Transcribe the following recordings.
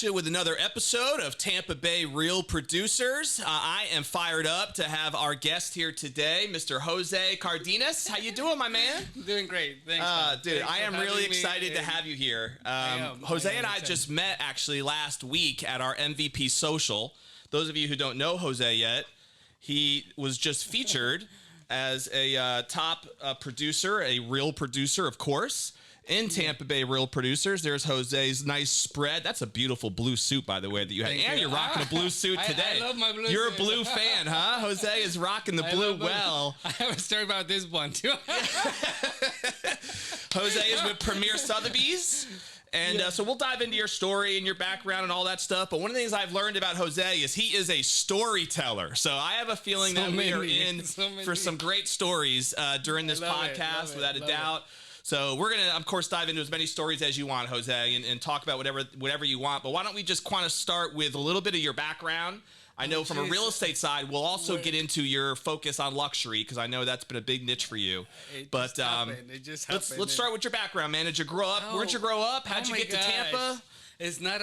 at you with another episode of Tampa Bay Real Producers. I am fired up to have our guest here today, Mr. Jose Cardenas. How you doing, my man? Doing great. Thanks, dude. Thanks I am really excited to have you here. Jose and I just met actually last week at our MVP social. Those of you who don't know Jose yet, he was just featured as a top producer, a real producer, of course. In Tampa Bay Real Producers, there's Jose's nice spread. That's a beautiful blue suit, by the way, that you have. And you're rocking a blue suit today. I love my blue You're suit. a blue fan, huh? Jose is rocking the blue well. I have a story about this one, too. Jose is with Premier Sotheby's. And so we'll dive into your story and your background and all that stuff. But one of the things I've learned about Jose is he is a storyteller. So I have a feeling that we are in for some great stories during this podcast, without a doubt. So we're going to, of course, dive into as many stories as you want, Jose, and talk about whatever you want. But why don't we just kind of start with a little bit of your background? I know from a real estate side, we'll also get into your focus on luxury, because I know that's been a big niche for you. But let's start with your background, man. Did you grow up? Where'd you grow up? How'd you get to Tampa? It's not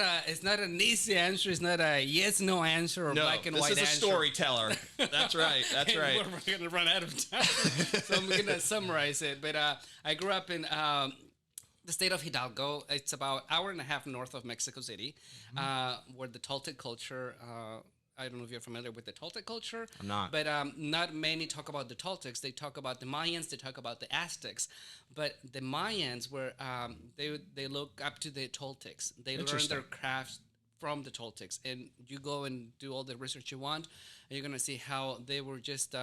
an easy answer. It's not a yes/no answer or black and white answer. This is a storyteller. That's right. That's right. We're going to run out of time, so I'm going to summarize it. But I grew up in the state of Hidalgo. It's about an hour and a half north of Mexico City, where the Toltec culture. I don't know if you're familiar with the Toltec culture. I'm not. But not many talk about the Toltecs. They talk about the Mayans. They talk about the Aztecs. But the Mayans were they look up to the Toltecs. They learn their crafts from the Toltecs. And you go and do all the research you want, and you're gonna see how they were just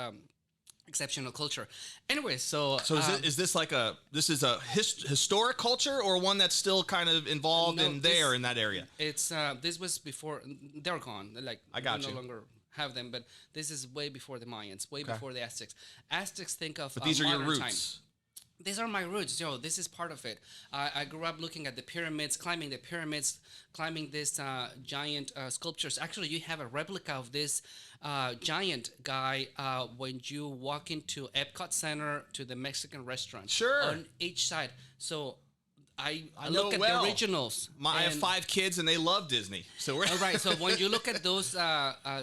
exceptional culture. Anyway, so is this like a historic culture, or one that's still kind of involved in that area? It's this was before they're gone. Like I got you. No longer have them, but this is way before the Mayans, way before the Aztecs. Aztecs think of but these are your roots. Time. These are my roots, yo. This is part of it. I grew up looking at the pyramids, climbing this giant sculptures. Actually, you have a replica of this giant guy when you walk into Epcot Center to the Mexican restaurant. Sure. On each side. So I look at the originals. I have 5 kids and they love Disney. So we're all right. So when you look at those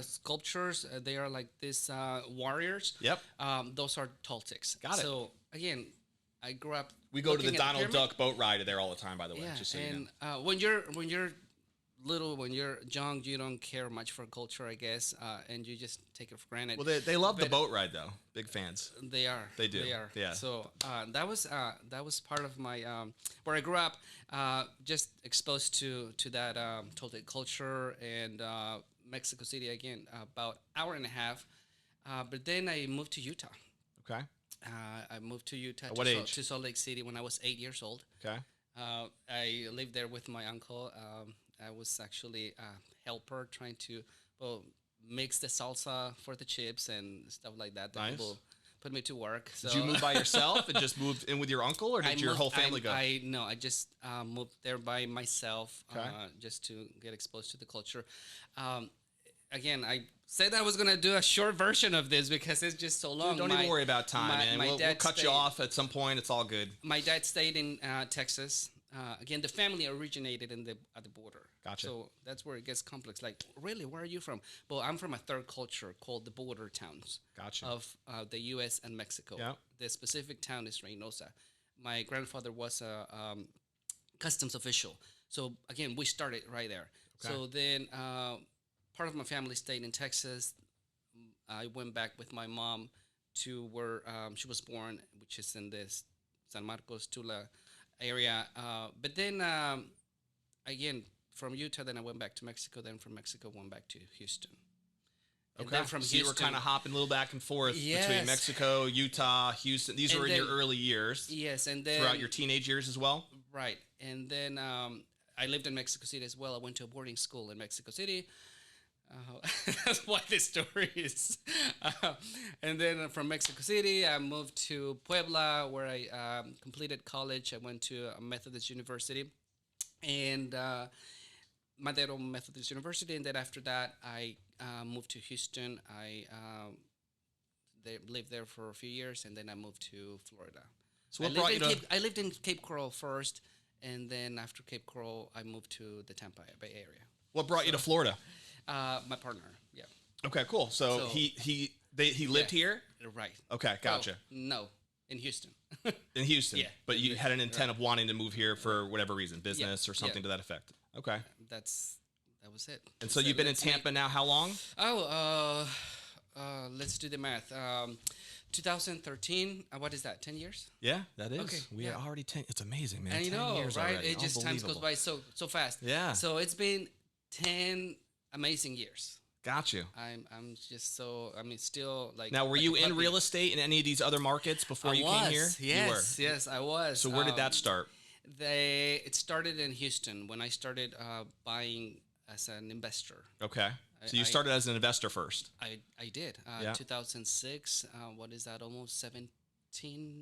sculptures, they are like these warriors. Yep. Those are Toltecs. Got it. So again, I grew up. We go to the Donald Duck boat ride there all the time, by the way. Yeah, just so and you know. When you're little, when you're young, you don't care much for culture, I guess, and you just take it for granted. Well, they love the boat ride though. Big fans. They are. They do. They are. Yeah. So that was part of my where I grew up. Just exposed to that Toltec culture and Mexico City again. About hour and a half, but then I moved to Utah. Okay. I moved to Utah to Salt Lake City when I was 8 years old. Okay. I lived there with my uncle. I was actually a helper trying to mix the salsa for the chips and stuff like that. Nice. People put me to work. So. Did you move by yourself and just moved in with your uncle, or did your whole family go? I just moved there by myself, okay. Just to get exposed to the culture. Again, I said I was going to do a short version of this because it's just so long. Dude, don't even worry about time, man. We'll cut you off at some point. It's all good. My dad stayed in Texas. Again, the family originated at the border. Gotcha. So that's where it gets complex. Like, really, where are you from? Well, I'm from a third culture called the border towns. Gotcha. Of the U.S. and Mexico. Yeah. The specific town is Reynosa. My grandfather was a customs official. So, again, we started right there. Okay. So then part of my family stayed in Texas. I went back with my mom to where she was born, which is in this San Marcos, Tula area. But then, again, from Utah, then I went back to Mexico. Then from Mexico, went back to Houston. Okay. And then from Houston, you were kind of hopping a little back and forth between Mexico, Utah, Houston. These were in your early years. Yes, and then throughout your teenage years as well. Right, and then I lived in Mexico City as well. I went to a boarding school in Mexico City. That's why this story is. And then from Mexico City, I moved to Puebla, where I completed college. I went to a Methodist University, and Madero Methodist University. And then after that, I moved to Houston. I lived there for a few years, and then I moved to Florida. So I lived in Cape Coral first, and then after Cape Coral, I moved to the Tampa Bay area. What brought you to Florida? My partner. Yeah. Okay, cool. So he lived here? Right. Okay, gotcha. Oh, no, in Houston. In Houston. Yeah. But you had an intent of wanting to move here for whatever reason, business or something to that effect. Okay. That was it. And so you've been in Tampa now how long? Oh, let's do the math. 2013. What is that? 10 years? Yeah, that is. Okay, We are already 10. It's amazing, man. I 10 know, years right? already. It just time goes by so fast. Yeah. So it's been 10 amazing years. Got you. I'm just so still like. Now, were you in real estate in any of these other markets before you came here? Yes, yes, I was. So where did that start? It started in Houston when I started buying as an investor. Okay. So you started as an investor first. I did. 2006. What is that? Almost 17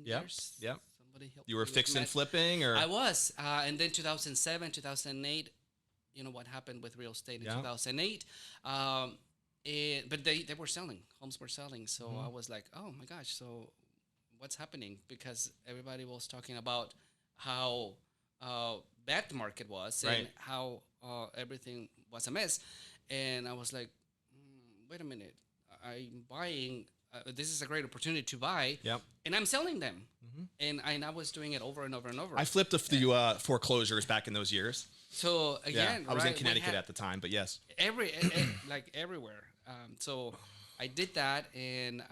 years. Yeah. Somebody help. You were fixing flipping, or I was, and then 2007, 2008. You know what happened with real estate in 2008. But they were selling. Homes were selling. So I was like, oh my gosh. So what's happening? Because everybody was talking about how bad the market was and how everything was a mess. And I was like, wait a minute. I'm buying. This is a great opportunity to buy. Yep. And I'm selling them. And I was doing it over and over and over. I flipped a few foreclosures back in those years. So again, I was in Connecticut at the time, but yes, like everywhere. So I did that, and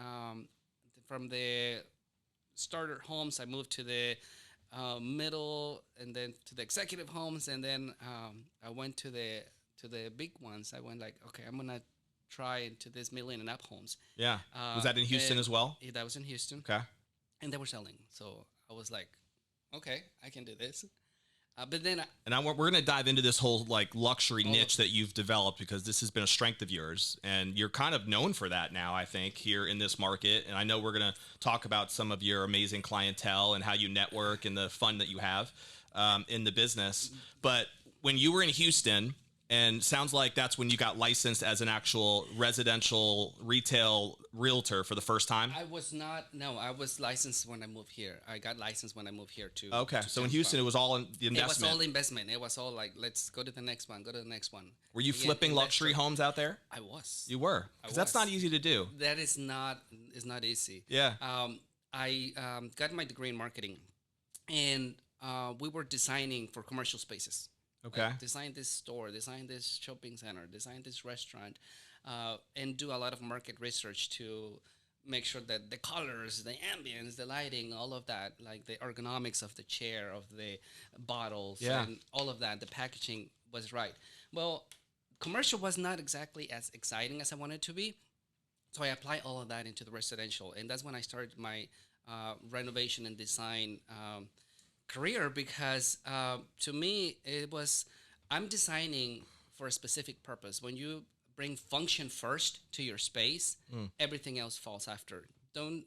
from the starter homes, I moved to the middle, and then to the executive homes, and then I went to the big ones. I went like, okay, I'm gonna try into this million and up homes. Yeah. Was that in Houston as well? Yeah, that was in Houston. Okay. And they were selling, so I was like, okay, I can do this. But then, we're going to dive into this whole like luxury niche that you've developed, because this has been a strength of yours, and you're kind of known for that now, I think, here in this market. And I know we're going to talk about some of your amazing clientele and how you network and the fun that you have in the business. But when you were in Houston, and sounds like that's when you got licensed as an actual residential retail realtor for the first time? I was not. No, I was licensed when I moved here. I got licensed when I moved here too. Okay, so in Houston, it was all in the investment. It was all investment. It was all like, let's go to the next one. Go to the next one. Were you flipping luxury homes out there? I was. You were, because that's not easy to do. That is not easy. Yeah. I got my degree in marketing, and we were designing for commercial spaces. Okay. Like design this store, design this shopping center, design this restaurant, and do a lot of market research to make sure that the colors, the ambience, the lighting, all of that, like the ergonomics of the chair, of the bottles, and all of that, the packaging was right. Well, commercial was not exactly as exciting as I wanted it to be, so I applied all of that into the residential, and that's when I started my renovation and design career, because to me it was, I'm designing for a specific purpose. When you bring function first to your space, everything else falls after. Don't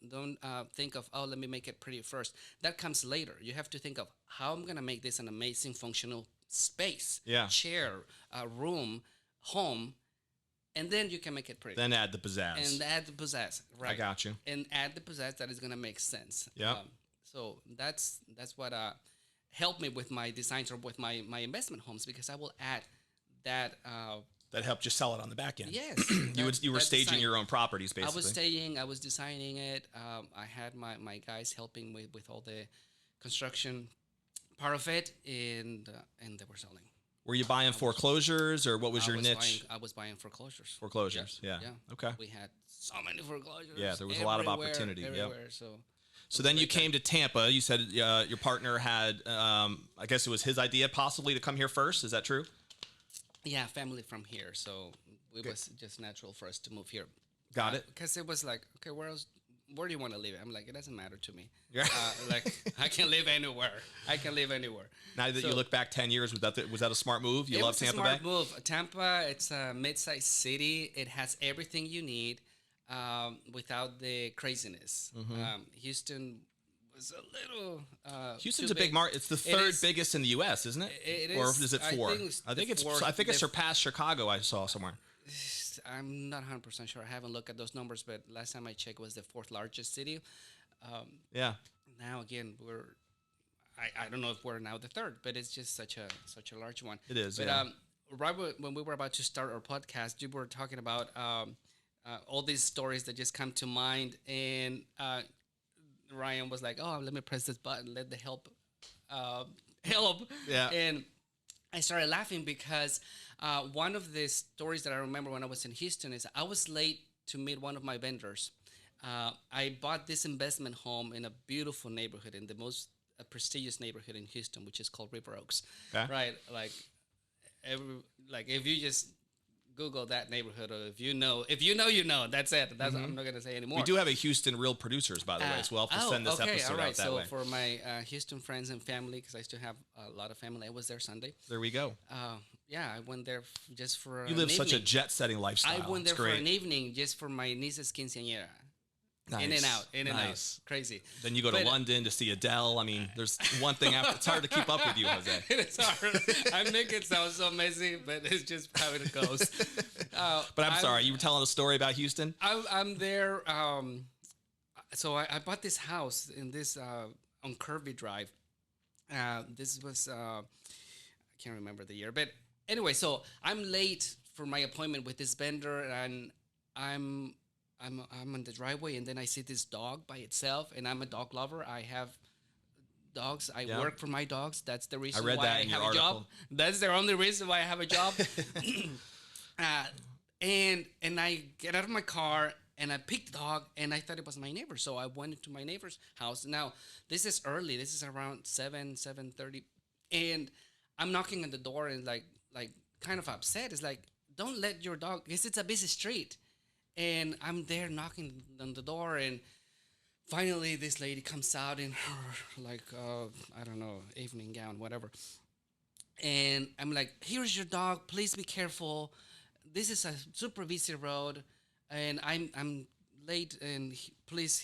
think of, oh, let me make it pretty first. That comes later. You have to think of how I'm gonna make this an amazing functional space, chair, room, home, and then you can make it pretty. Then add the pizzazz. And add the pizzazz, right? I got you. And add the pizzazz that is gonna make sense. Yeah. So that's what helped me with my designs or with my investment homes, because I will add that. That helped you sell it on the back end. Yes. you were staging your own properties, basically. I was designing it. I had my guys helping with all the construction part of it, and they were selling. Were you buying foreclosures, or what was your niche? I was buying foreclosures. Foreclosures, yeah. Okay. We had so many foreclosures. Yeah, there was a lot of opportunity. Everywhere, So then you came to Tampa. You said your partner had, I guess it was his idea possibly to come here first. Is that true? Yeah, family from here. So it was just natural for us to move here. Got it. Because it was like, okay, where do you want to live? I'm like, it doesn't matter to me. Yeah. Like, I can live anywhere. Now that you look back 10 years, was that a smart move? You love Tampa Bay? It was a smart move. Tampa, it's a mid-sized city. It has everything you need. Without the craziness. Houston was a little Houston's a big market. It's the third biggest in the U.S., isn't it? It is. Or is it four? I think it surpassed Chicago. I saw somewhere. I'm not 100% sure. I haven't looked at those numbers, but last time I checked, it was the fourth largest city. Yeah. Now again, I don't know if we're now the third, but it's just such a large one. It is. But yeah. right when we were about to start our podcast, you were talking about all these stories that just come to mind, and Ryan was like, "Oh, let me press this button, let the help help." Yeah. And I started laughing because one of the stories that I remember when I was in Houston is I was late to meet one of my vendors. I bought this investment home in a beautiful neighborhood, in the most prestigious neighborhood in Houston, which is called River Oaks. Okay. Right, like if you just Google that neighborhood, or if you know, you know. That's it. That's I'm not gonna say anymore. We do have a Houston Real Producers, by the way, so we'll have to send this episode out that so way. for my Houston friends and family, because I still have a lot of family, I was there Sunday. There we go. Yeah, I went there just for You live such a jet-setting lifestyle. I went there it's for great. an evening just for my niece's quinceañera. Nice. In and out. Crazy. Then you go to London to see Adele. I mean, there's one thing after. It's hard to keep up with you, Jose. It is hard. I make it sound so amazing, but it's just how it goes. But I'm sorry, you were telling a story about Houston? I'm there. So I bought this house in this on Kirby Drive. This was I can't remember the year, but anyway, so I'm late for my appointment with this vendor, and I'm on the driveway, and then I see this dog by itself, and I'm a dog lover. I have dogs. I work for my dogs. That's the reason why I have a job. That's the only reason why I have a job. And I get out of my car, and I picked the dog, and I thought it was my neighbor. So I went into my neighbor's house. Now, this is early. This is around 7:30. And I'm knocking on the door, and like kind of upset. It's like, don't let your dog, because it's a busy street. And I'm there knocking on the door, and finally this lady comes out in her, like, I don't know, evening gown, whatever. And I'm like, here's your dog. Please be careful. This is a super busy road, and I'm late, and please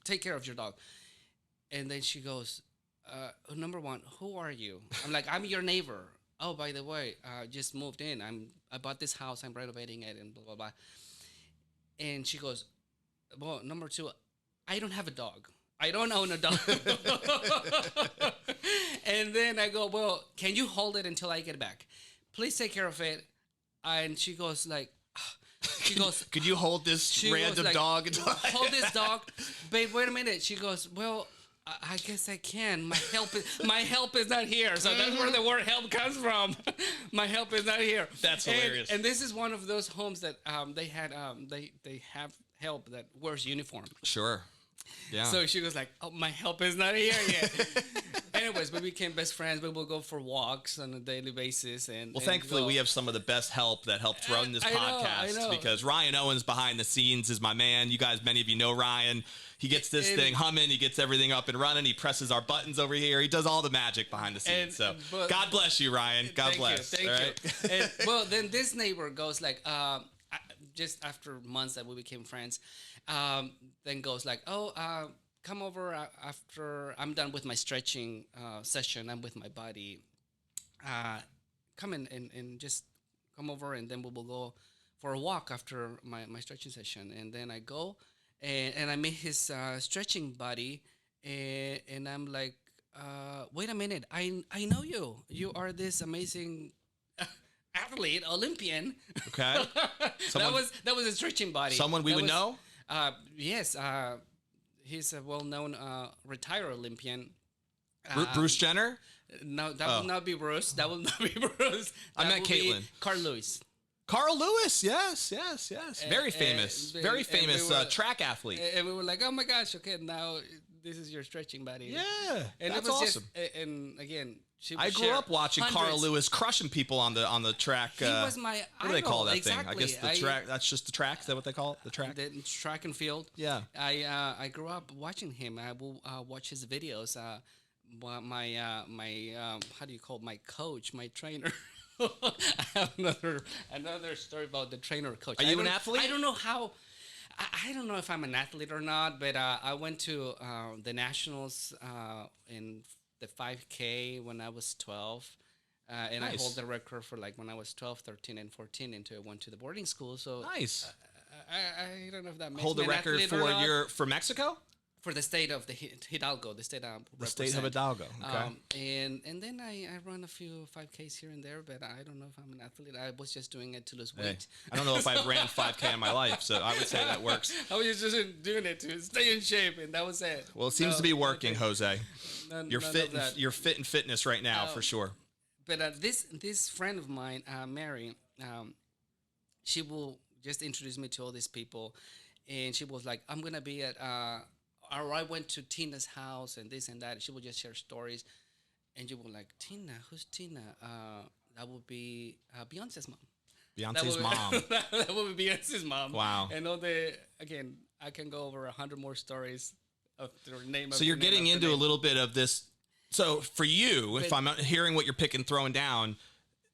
take care of your dog. And then she goes, number one, who are you? I'm like, I'm your neighbor. Oh, by the way, just moved in. I bought this house. I'm renovating it, and blah, blah, blah. And she goes, well, number two, I don't have a dog. I don't own a dog. And then I go, well, can you hold it until I get back? Please take care of it. And she goes like, could you hold this random dog? Hold this dog. Babe, wait a minute. She goes, well, I guess I can. My help is not here. So that's where the word help comes from. My help is not here. That's hilarious. And this is one of those homes that they have help that wears uniform. Sure. Yeah. So she was like, oh, my help is not here yet. Anyways, we became best friends. We will go for walks on a daily basis. Thankfully, we have some of the best help that helped run this podcast. I know. Because Ryan Owens behind the scenes is my man. You guys, many of you know Ryan. He gets this thing humming. He gets everything up and running. He presses our buttons over here. He does all the magic behind the scenes. But God bless you, Ryan. God bless. Thank you. And, well, then this neighbor goes like, just after months that we became friends, then goes like, oh, come over after I'm done with my stretching session. I'm with my body. Come in and just come over, and then we will go for a walk after my stretching session. And then I go, and I meet his stretching buddy, and I'm like, wait a minute, I know you. You are this amazing athlete, Olympian. Okay. That was a stretching body. Someone we would know? Yes. He's a well-known retired Olympian. Bruce Jenner? No, that will not be Bruce. That will not be Bruce. I meant Caitlin. Carl Lewis. Carl Lewis, yes. Very famous. Very famous track athlete. And we were like, oh my gosh, okay, now this is your stretching buddy. Yeah, and that's it was awesome. And again, I grew up watching Carl Lewis crushing people on the track. He was my idol. What do they call that thing? I guess the track. That's just the track. Is that what they call it? The track. The track and field. Yeah. I grew up watching him. I will watch his videos. My how do you call it? My coach, my trainer. I have another story about the trainer coach. Are you an athlete? I don't know how. I don't know if I'm an athlete or not, but I went to the nationals in the 5K when I was 12. And nice. I hold the record for like when I was 12, 13, and 14 until I went to the boarding school. So nice. I don't know if that makes hold me the record for for Mexico? for the state of the Hidalgo, the state I The state of represent. Hidalgo. Okay. And then I run a few 5Ks here and there, but I don't know if I'm an athlete. I was just doing it to lose weight. I don't know if I've ran 5K in my life, so I would say that works. I was just doing it to stay in shape, and that was it. Well, it seems to be working, Jose. You're none fit. of that. You're fit in fitness right now for sure. But this friend of mine, Mary, she will just introduce me to all these people, and she was like, "I'm gonna be at." Or I went to Tina's house and this and that. She would just share stories, and you were like, "Tina, who's Tina?" That would be Beyonce's mom. Beyonce's mom. That would be Beyonce's mom. Wow. And again, I can go over 100 more stories of the name. So you're getting into a little bit of this. So for you, if I'm hearing what you're picking, throwing down,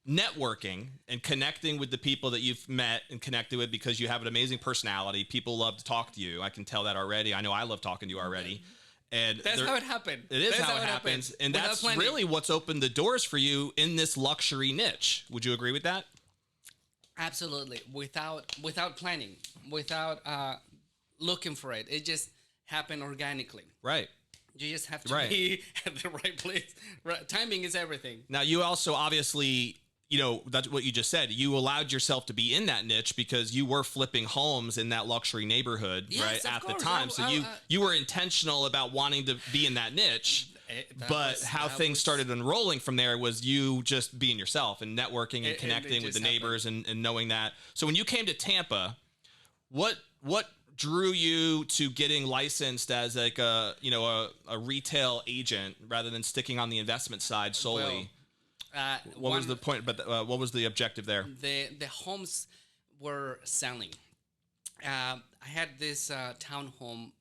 networking and connecting with the people that you've met and connected with because you have an amazing personality. People love to talk to you. I can tell that already. I know I love talking to you already. And that's how it happened. It is how it happens. And that's really what's opened the doors for you in this luxury niche. Would you agree with that? Absolutely. Without planning, without looking for it. It just happened organically. Right. You just have to be at the right place. Right. Timing is everything. Now, you also obviously, that's what you just said. You allowed yourself to be in that niche because you were flipping homes in that luxury neighborhood, right, at the time. So you were intentional about wanting to be in that niche. But how things started unrolling from there was you just being yourself and networking and connecting with the neighbors and knowing that. So when you came to Tampa, what drew you to getting licensed as like a retail agent rather than sticking on the investment side solely? What was the point? But what was the objective there? The homes were selling. I had this townhome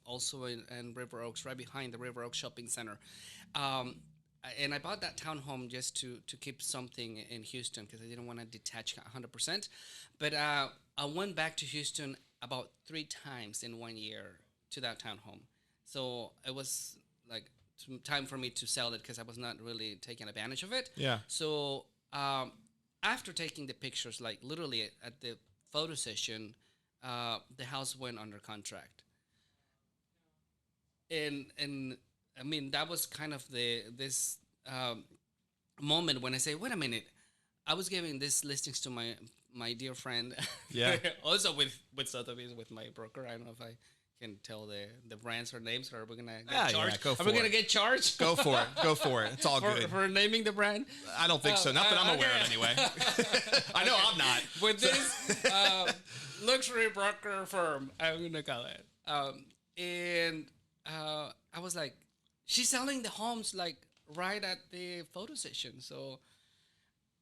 also in River Oaks, right behind the River Oaks Shopping Center. And I bought that townhome just to keep something in Houston because I didn't want to detach 100%. But I went back to Houston about 3 times in 1 year to that townhome. So it was like time for me to sell it because I was not really taking advantage of it. Yeah. So after taking the pictures, like literally at the photo session, the house went under contract. And I mean, that was kind of this moment when I say, wait a minute, I was giving these listings to my dear friend. Yeah. Also with Sotheby's, with my broker. I don't know if I can tell the brands or names, or we're going to get charged. Go for Are we going to get charged? Go for it. Go for it. It's all good. For naming the brand? I don't think so. Not that I'm aware of anyway. I know I'm not. With this luxury broker firm, I'm going to call it. And I was like, she's selling the homes like right at the photo session. So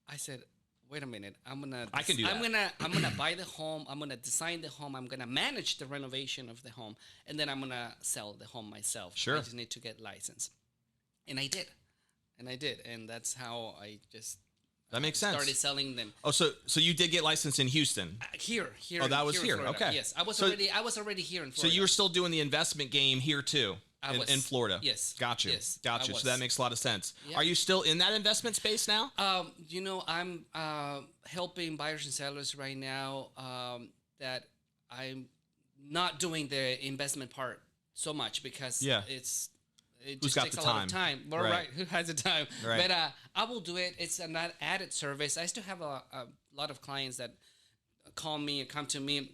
I said, wait a minute, I can do that. I'm gonna buy the home, I'm gonna design the home, I'm gonna manage the renovation of the home, and then I'm gonna sell the home myself. Sure. I just need to get licensed. And I did. And that's how I just that makes sense. Started selling them. Oh, so you did get licensed in Houston? Here. Oh, that was here. Okay. Yes, I was already here in Florida. So you were still doing the investment game here too? In Florida. Yes. Got you. Yes, Got you. So that makes a lot of sense. Yeah. Are you still in that investment space now? I'm helping buyers and sellers right now that I'm not doing the investment part so much because it just takes a lot of time. Well, right. Who has the time? Right. But I will do it. It's an added service. I still have a lot of clients that call me and come to me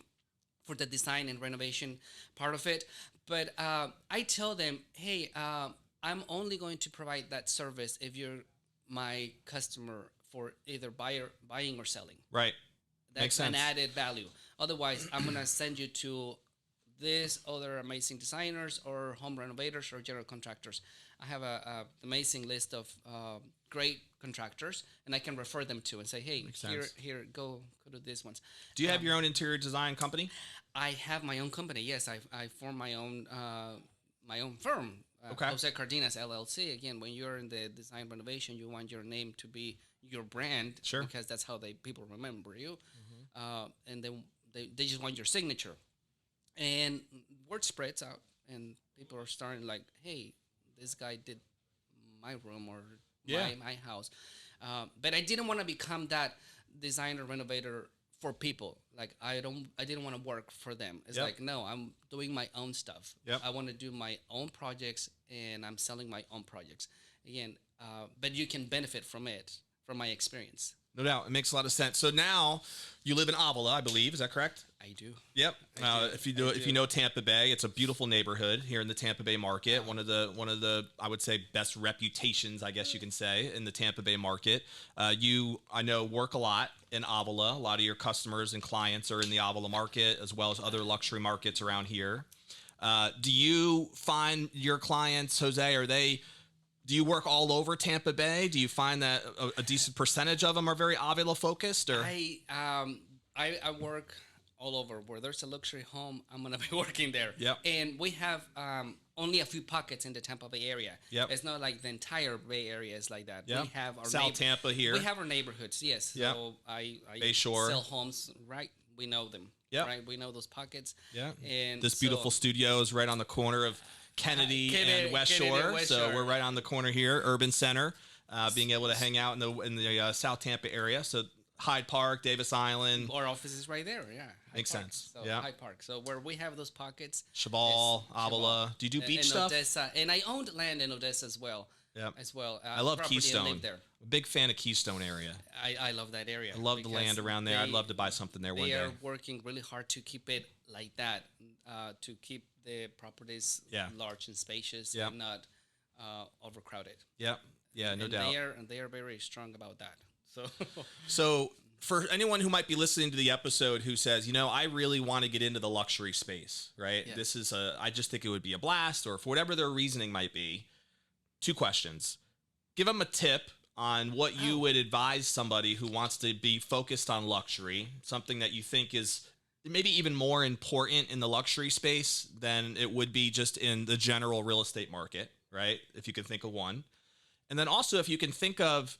for the design and renovation part of it. But I tell them, hey, I'm only going to provide that service if you're my customer for either buying or selling. Right. That's Makes sense. An added value. Otherwise, I'm going to send you to this other amazing designers or home renovators or general contractors. I have an amazing list of great contractors, and I can refer them to and say, hey, here, go to these ones. Do you have your own interior design company? I have my own company. Yes, I formed my own firm. Okay. Jose Cardenas LLC. Again, when you're in the design renovation, you want your name to be your brand, sure, because that's how people remember you. Mm-hmm. And then they just want your signature. And word spreads out, and people are starting like, hey, this guy did my room or my house. But I didn't want to become that designer renovator for people. Like I didn't want to work for them. It's Yep. like, no, I'm doing my own stuff. Yep. I want to do my own projects, and I'm selling my own projects. Again, but you can benefit from it, from my experience. No doubt. It makes a lot of sense. So now you live in Avila, I believe. Is that correct? I do. Yep. If you know Tampa Bay, it's a beautiful neighborhood here in the Tampa Bay market. One of the I would say best reputations, I guess you can say, in the Tampa Bay market. I know work a lot in Avila. A lot of your customers and clients are in the Avila market as well as other luxury markets around here. Do you find your clients, Jose, do you work all over Tampa Bay? Do you find that a decent percentage of them are very Avila focused? Or I work all over. Where there's a luxury home, I'm gonna be working there. Yep. And we have only a few pockets in the Tampa Bay area. Yep. It's not like the entire Bay Area is like that. Yep. We have our South Tampa here. We have our neighborhoods. Yes. Yep. So I Bayshore. sell homes. Right. We know them. Yep. Right. We know those pockets. Yeah. And this beautiful studio is right on the corner of Kennedy and West Shore. So we're right on the corner here, Urban Center. Being able to hang out in the South Tampa area. So Hyde Park, Davis Island. Our office is right there. Yeah. Makes sense. So yeah. Hyde Park. So where we have those pockets. Cheval, Avila. Do you do beach and stuff? Odessa. And I owned land in Odessa as well. Yeah. As well. I love Keystone. Lived there. A big fan of Keystone area. I love that area. I love the land around there. I'd love to buy something there one day. They are working really hard to keep it like that, to keep the properties large and spacious and not overcrowded. Yep. Yeah, no doubt. They are very strong about that. So for anyone who might be listening to the episode who says, I really want to get into the luxury space, right? Yeah. This is I just think it would be a blast, or for whatever their reasoning might be. 2 questions. Give them a tip on what you would advise somebody who wants to be focused on luxury, something that you think is maybe even more important in the luxury space than it would be just in the general real estate market, right? If you can think of one. And then also if you can think of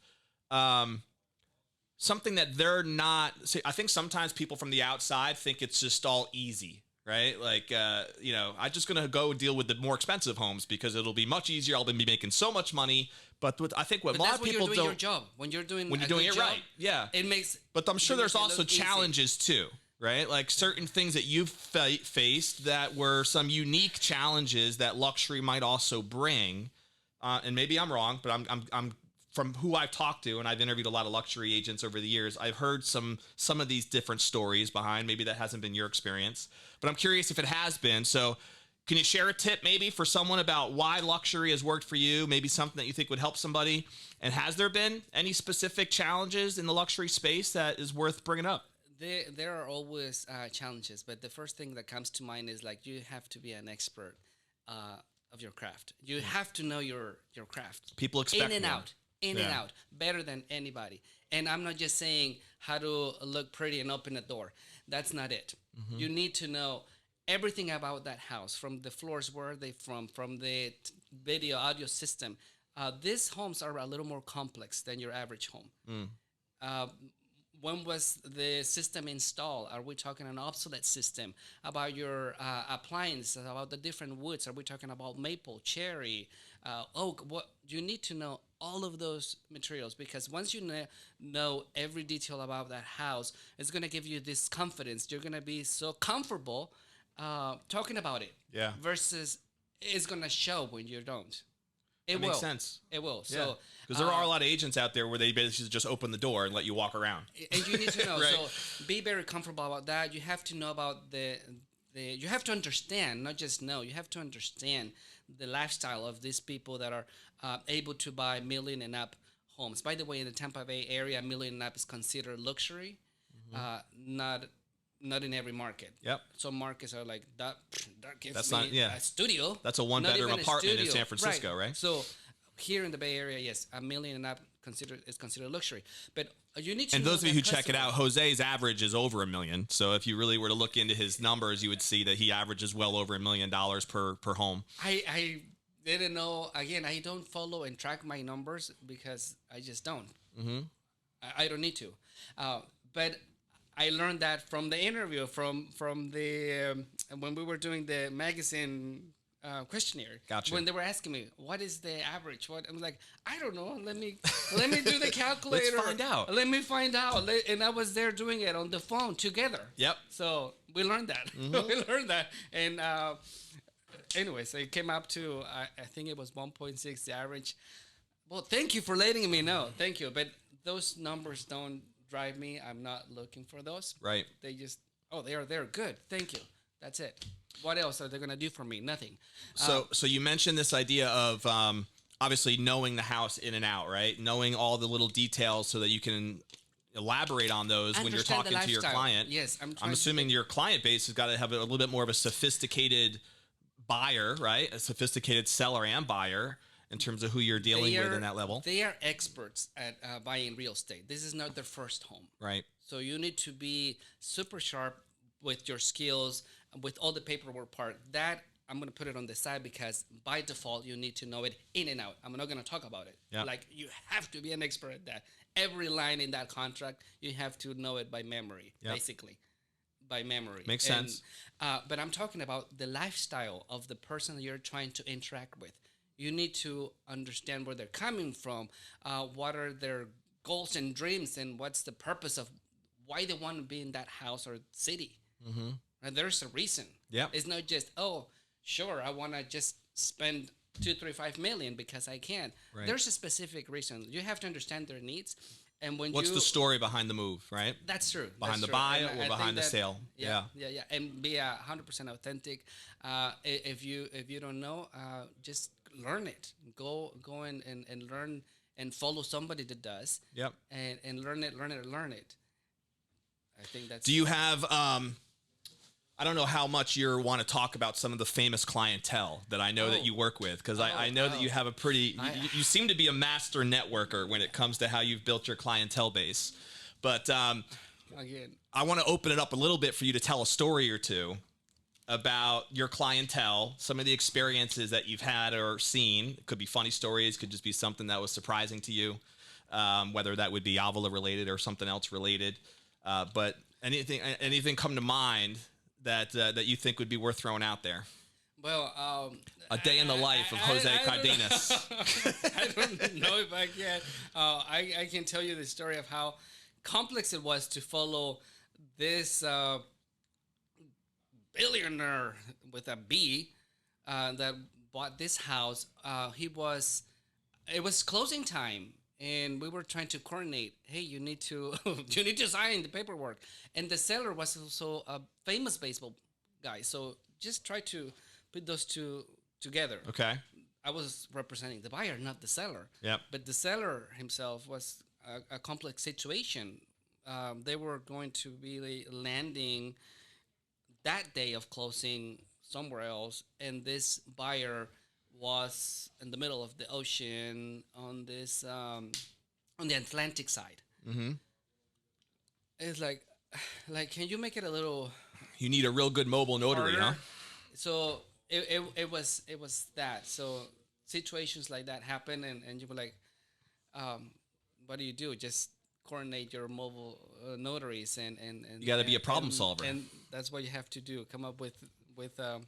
something that they're not, I think sometimes people from the outside think it's just all easy, right? Like, I'm just going to go deal with the more expensive homes because it'll be much easier. I'll be making so much money. But I think what a lot of people don't. Your job. When you're doing it right. Yeah. It makes. But I'm sure there's also challenges too, right? Like certain things that you've faced that were some unique challenges that luxury might also bring. And maybe I'm wrong, but I'm from who I've talked to, and I've interviewed a lot of luxury agents over the years, I've heard some of these different stories behind. Maybe that hasn't been your experience, but I'm curious if it has been. So can you share a tip maybe for someone about why luxury has worked for you? Maybe something that you think would help somebody. And has there been any specific challenges in the luxury space that is worth bringing up? There are always challenges, but the first thing that comes to mind is like you have to be an expert of your craft. You have to know your craft. People expect in and out, better than anybody. And I'm not just saying how to look pretty and open a door. That's not it. Mm-hmm. You need to know everything about that house, from the floors, where are they from the video, audio system. These homes are a little more complex than your average home. When was the system installed? Are we talking an obsolete system? About your appliances, about the different woods? Are we talking about maple, cherry, oak? What you need to know all of those materials, because once you know every detail about that house, it's going to give you this confidence. You're going to be so comfortable talking about it. Yeah. Versus it's going to show when you don't. It makes sense. It will. Yeah. So, because there are a lot of agents out there where they basically just open the door and let you walk around. And you need to know. Right. So be very comfortable about that. You have to know about you have to understand, not just know. You have to understand the lifestyle of these people that are able to buy million and up homes. By the way, in the Tampa Bay area, million and up is considered luxury, not in every market. Yep. Some markets are like that gives That's me not, a studio. That's a one-bedroom apartment in San Francisco, right? So here in the Bay Area, yes, a million and up is considered luxury. But you need to and know those of you who check it out, Jose's average is over $1 million. So if you really were to look into his numbers, you would see that he averages well over $1 million per home. I didn't know. Again, I don't follow and track my numbers because I just don't. Mm-hmm. I don't need to. But I learned that from the interview, from the when we were doing the magazine questionnaire. Gotcha. When they were asking me, what is the average? What I'm like, I don't know. Let me do the calculator. Let's find out. Let me find out. And I was there doing it on the phone together. Yep. So we learned that. We learned that. And anyways, it came up to I think it was 1.6 the average. Well, thank you for letting me know. Thank you. But those numbers don't drive me. I'm not looking for those. Right. They just they're good. Thank you. That's it. What else are they gonna do for me? Nothing. So you mentioned this idea of obviously knowing the house in and out, right? Knowing all the little details so that you can elaborate on those when you're talking to your client. Yes, I'm assuming your client base has got to have a little bit more of a sophisticated buyer, right? A sophisticated seller and buyer in terms of who you're dealing with in that level. They are experts at buying real estate. This is not their first home. Right. So you need to be super sharp with your skills, with all the paperwork part. That I'm going to put it on the side because by default, you need to know it in and out. I'm not going to talk about it. Yeah. Like you have to be an expert at that. Every line in that contract, you have to know it by memory, basically. By memory. Makes sense. But I'm talking about the lifestyle of the person you're trying to interact with. You need to understand where they're coming from, what are their goals and dreams, and what's the purpose of why they want to be in that house or city. Mm-hmm. And there's a reason. Yeah. It's not just, sure, I want to just spend 2, 3, 5 million because I can. Right. There's a specific reason. You have to understand their needs. And what's the story behind the move, right? That's true. Behind the buy or behind the sale. Yeah. And be 100% authentic. If you don't know, just learn it. Go and learn and follow somebody that does. Yep. And learn it. I think that's. Do you have I don't know how much you want to talk about some of the famous clientele that I know that you work with, because I know that you have a pretty, you seem to be a master networker when it comes to how you've built your clientele base. But again, I want to open it up a little bit for you to tell a story or two about your clientele, some of the experiences that you've had or seen. It could be funny stories, could just be something that was surprising to you, whether that would be Avila related or something else related. But anything come to mind that you think would be worth throwing out there? Well, a day in the life of Jose Cardenas. I don't know if I can. I can tell you the story of how complex it was to follow this billionaire with a B that bought this house. It was closing time. And we were trying to coordinate. Hey, you need to sign the paperwork. And the seller was also a famous baseball guy. So just try to put those two together. Okay. I was representing the buyer, not the seller. Yep. But the seller himself was a complex situation. They were going to be landing that day of closing somewhere else, and this buyer was in the middle of the ocean on this on the Atlantic side. Mm-hmm. It's like, can you make it a little? You need a real good mobile notary, harder? Huh? So it was that. So situations like that happen, and you were like, what do you do? Just coordinate your mobile notaries, and you got to be a problem solver, and that's what you have to do. Come up with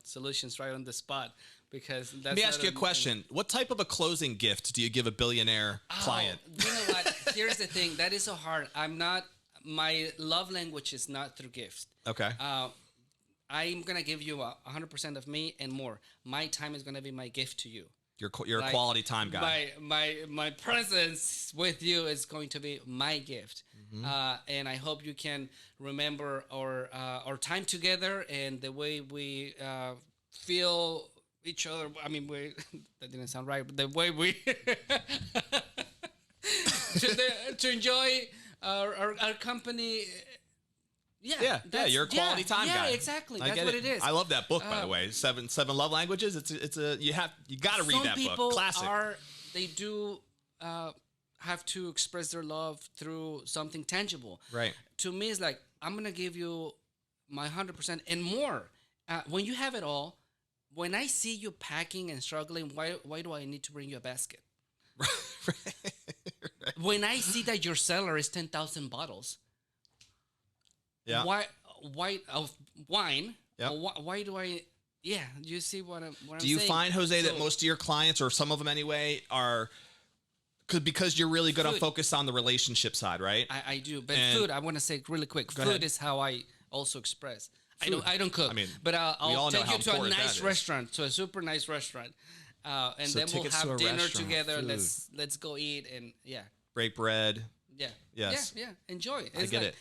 solutions right on the spot. Because that's let me ask you a question. What type of a closing gift do you give a billionaire client? You know what? Here's the thing. That is so hard. My love language is not through gifts. Okay. I'm going to give you 100% of me and more. My time is going to be my gift to you. You're a quality time guy. My presence with you is going to be my gift. Mm-hmm. And I hope you can remember our time together and the way we feel each other. I mean, that didn't sound right, but the way we to enjoy our company. Yeah, you're a quality time guy. Yeah, exactly. That's what it is. I love that book, by the way. Seven Love Languages. You got to read that book. Classic. They do have to express their love through something tangible. Right. To me, it's like, I'm gonna give you my 100% and more. When you have it all, when I see you packing and struggling, why do I need to bring you a basket? Right. When I see that your cellar is 10,000 bottles, why of wine? Yep. Why do I Yeah, you see what I'm saying? Do you find, Jose, that most of your clients, or some of them anyway, are because you're really good on focus on the relationship side, right? I do, but food. I want to say really quick. Food ahead. is how I also express. Food. I don't cook. I mean, but we all I'll know take how you to a important nice that is. restaurant, to a super nice restaurant, and So then we'll tickets to have a dinner restaurant, together. food. Let's go eat and Break bread. yeah, Yes. yeah. Enjoy. It's I get like, it.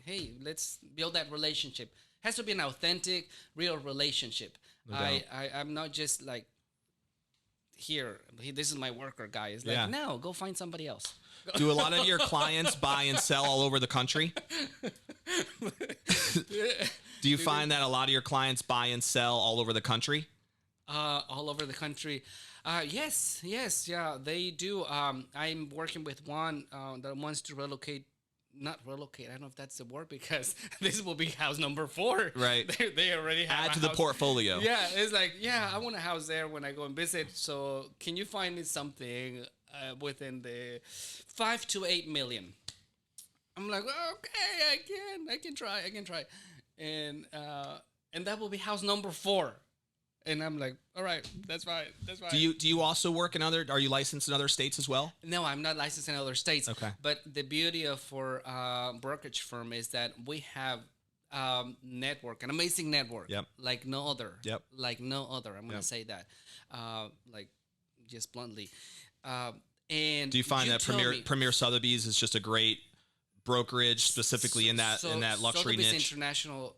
Hey, let's build that relationship. Has to be an authentic, real relationship. No doubt. I'm not just like here. This is my worker guy. It's like no, go find somebody else. Do a lot of your clients buy and sell all over the country? Do you find that a lot of your clients buy and sell all over the country? All over the country. Yes, yeah, they do. I'm working with one that wants to relocate. Not relocate. I don't know if that's the word because this will be house number 4. Right. They already have Add a to the house. portfolio. Yeah, it's like, I want a house there when I go and visit. So can you find me something within the 5 to 8 million? I'm like, okay, I can try. And that will be house number 4. And I'm like, all right, that's fine. Do you also work in other? Are you licensed in other states as well? No, I'm not licensed in other states. Okay. But the beauty of our brokerage firm is that we have network, an amazing network. Yep. Like no other. Yep. Like no other. I'm gonna say that, like just bluntly. And Do you find that Premier Sotheby's is just a great brokerage, specifically in that luxury Sotheby's niche? International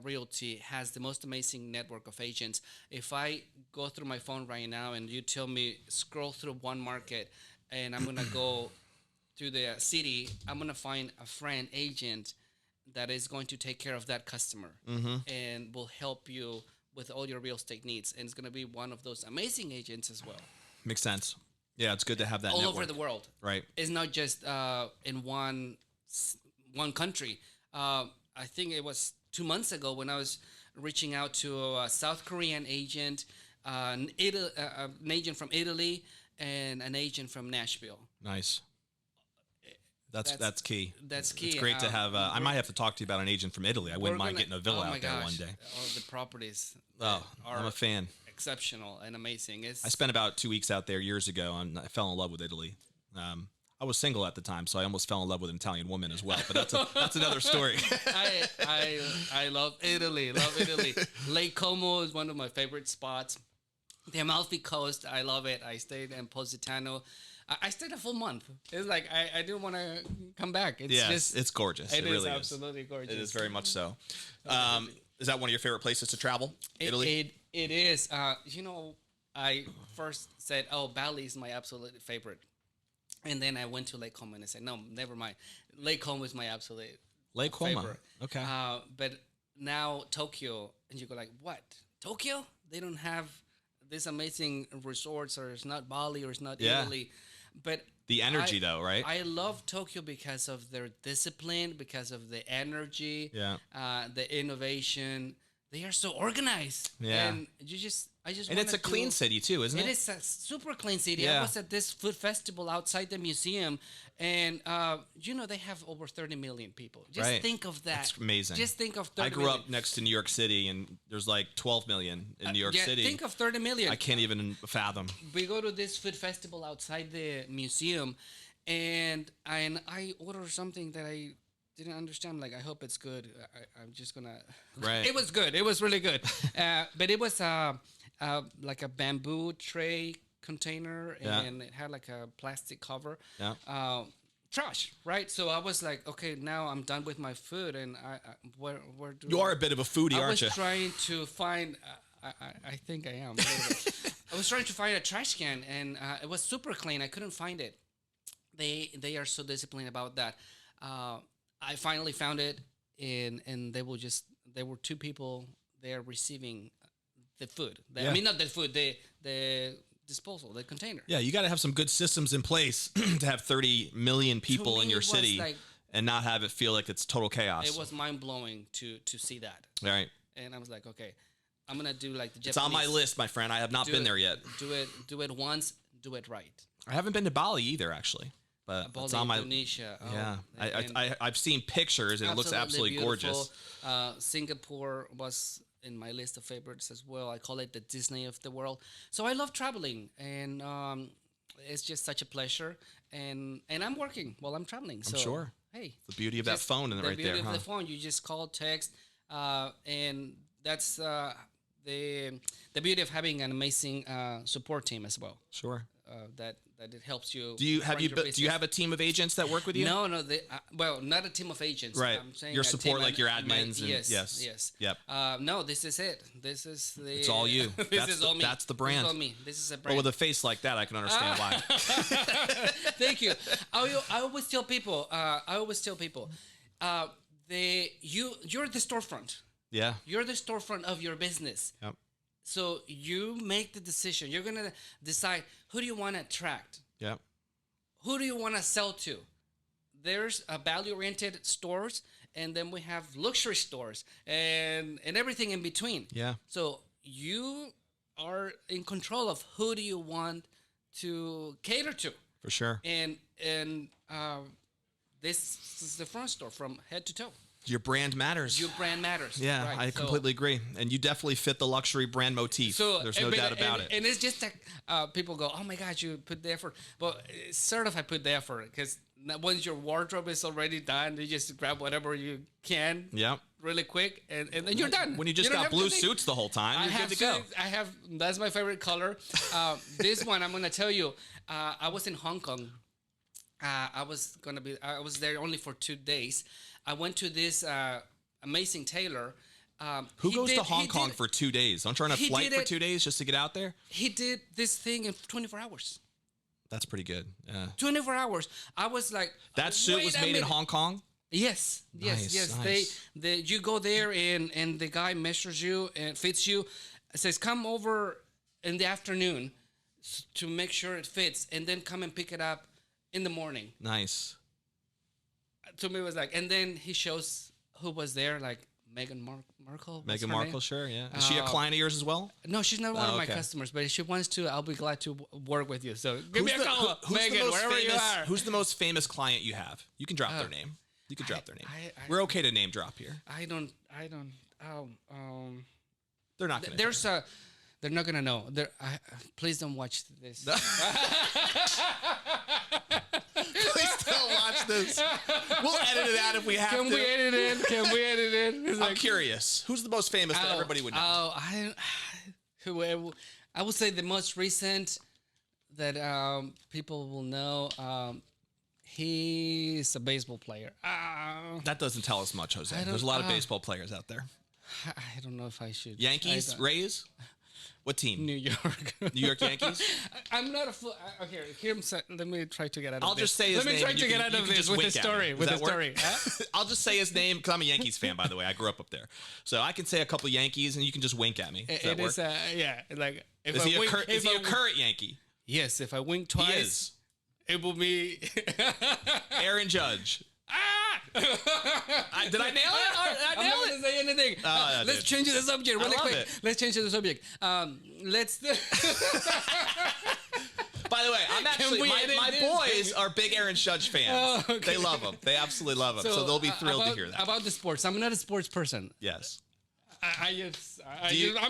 Realty has the most amazing network of agents. If I go through my phone right now and you tell me scroll through one market, and I'm gonna go to the city, I'm gonna find a friend agent that is going to take care of that customer and will help you with all your real estate needs, and it's gonna be one of those amazing agents as well. Makes sense. Yeah, it's good to have that all network. over the world. Right. It's not just in one country. I think it was 2 months ago when I was reaching out to a South Korean agent, an agent from Italy, and an agent from Nashville. Nice. That's key. That's key. It's great to have. I might have to talk to you about an agent from Italy. I wouldn't mind getting a villa out there one day. All the properties. Oh, I'm a fan. Exceptional and amazing. I spent about 2 weeks out there years ago, and I fell in love with Italy. I was single at the time, so I almost fell in love with an Italian woman as well. But that's another story. I love Italy. Love Italy. Lake Como is one of my favorite spots. The Amalfi Coast, I love it. I stayed in Positano. I stayed a full month. It's like I didn't want to come back. It's gorgeous. It really is absolutely gorgeous. It is very much so. Is that one of your favorite places to travel? Italy? It is. I first said, Bali is my absolute favorite. And then I went to Lake Como and I said, no, never mind. Lake Como is my absolute favorite. Okay. But now Tokyo, and you go like, what? Tokyo? They don't have these amazing resorts, or it's not Bali, or it's not Italy. But the energy, though, right? I love Tokyo because of their discipline, because of the energy, the innovation. They are so organized. Yeah. And and it's a clean city too, isn't it? It is a super clean city. Yeah. I was at this food festival outside the museum, and they have over 30 million people. Just think of that. That's amazing. Just think of 30 I grew up next to New York City, and there's like 12 million in New York City. Think of 30 million. I can't even fathom. We go to this food festival outside the museum, and I order something that I didn't understand. Like, I hope it's good. I'm just gonna. Right. It was good. It was really good. But it was like a bamboo tray container, and it had like a plastic cover. Yeah. Trash, right? So I was like, okay, now I'm done with my food, and where do you are a bit of a foodie, aren't you? I was trying to find. I think I am. A little bit. I was trying to find a trash can, and it was super clean. I couldn't find it. They are so disciplined about that. I finally found it, and there were 2 people there receiving the food. I mean, not the food, the disposal, the container. Yeah, you got to have some good systems in place to have 30 million people in your city and not have it feel like it's total chaos. It was mind-blowing to see that. All right. And I was like, okay, I'm going to do like the Japanese. It's on my list, my friend. I have not been there yet. Do it once, do it right. I haven't been to Bali either, actually. But Bali, it's on my Indonesia. I've seen pictures and it looks absolutely gorgeous. Singapore was in my list of favorites as well. I call it the Disney of the world. So I love traveling, and it's just such a pleasure. And I'm working while I'm traveling. So, I'm sure. Hey, The beauty of that phone right there. The beauty of the phone. You just call, text, and that's the beauty of having an amazing support team as well. Sure. That it helps you. Do you have a team of agents that work with you? No, well, not a team of agents. Right. I'm saying your a support, team, like your admins. Yes. Yep. No, this is it. This is the. It's all you. This is all me. That's the brand. This is all me. This is a brand. Well, with a face like that, I can understand why. Thank you. I always tell people. You're the storefront. Yeah. You're the storefront of your business. Yep. So you make the decision. You're gonna decide who do you want to attract. Yep. Who do you want to sell to? There's a value-oriented stores, and then we have luxury stores, and everything in between. Yeah. So you are in control of who do you want to cater to. For sure. And this is the front store from head to toe. Your brand matters. Your brand matters. Yeah, right. I completely agree. And you definitely fit the luxury brand motif. There's no doubt about it. And it's just that people go, oh my God, you put the effort. Well, sort of I put the effort because once your wardrobe is already done, you just grab whatever you can really quick and then you're done. When you just got blue suits the whole time, you're good to go. That's my favorite color. This one, I'm going to tell you, I was in Hong Kong. I was there only for 2 days. I went to this amazing tailor. Who goes to Hong Kong for 2 days? Don't you run a flight for 2 days just to get out there? He did this thing in 24 hours. That's pretty good. Yeah. 24 hours. I was like, that suit was made in Hong Kong? Yes. Nice. You go there and the guy measures you and fits you. Says, come over in the afternoon to make sure it fits and then come and pick it up in the morning. Nice. To me, it was like, and then he shows who was there, like Meghan Markle. Meghan Markle, sure, yeah. Is she a client of yours as well? No, she's not one of my customers, but if she wants to, I'll be glad to work with you. So give me a call, Meghan, wherever you are. Who's the most famous client you have? You can drop their name. You can drop their name. We're okay to name drop here. I don't. They're not going to. They're not gonna know. Please don't watch this. Please don't watch this. We'll edit it out if we have to. Can we edit it in? I'm curious. Who's the most famous that everybody would know? I would say the most recent that people will know. He's a baseball player. That doesn't tell us much, Jose. There's a lot of baseball players out there. I don't know if I should. Yankees, Rays. What team? New York. New York Yankees? I'm not a fool. Here, let me try to get out of this. I'll just say his name. Let me try to get out of this with the story. I'll just say his name because I'm a Yankees fan, by the way. I grew up there. So I can say a couple Yankees and you can just wink at me. Does that work? Like, is he a current Yankee? Yes, if I wink twice, it will be Aaron Judge. Did I nail it? I'm not going to say anything. Let's change the subject really quick. Let's change the subject. By the way, I'm actually my boys are big Aaron Judge fans. Oh, okay. They love him. They absolutely love him. So they'll be thrilled to hear that. About the sports, I'm not a sports person. Yes. I'm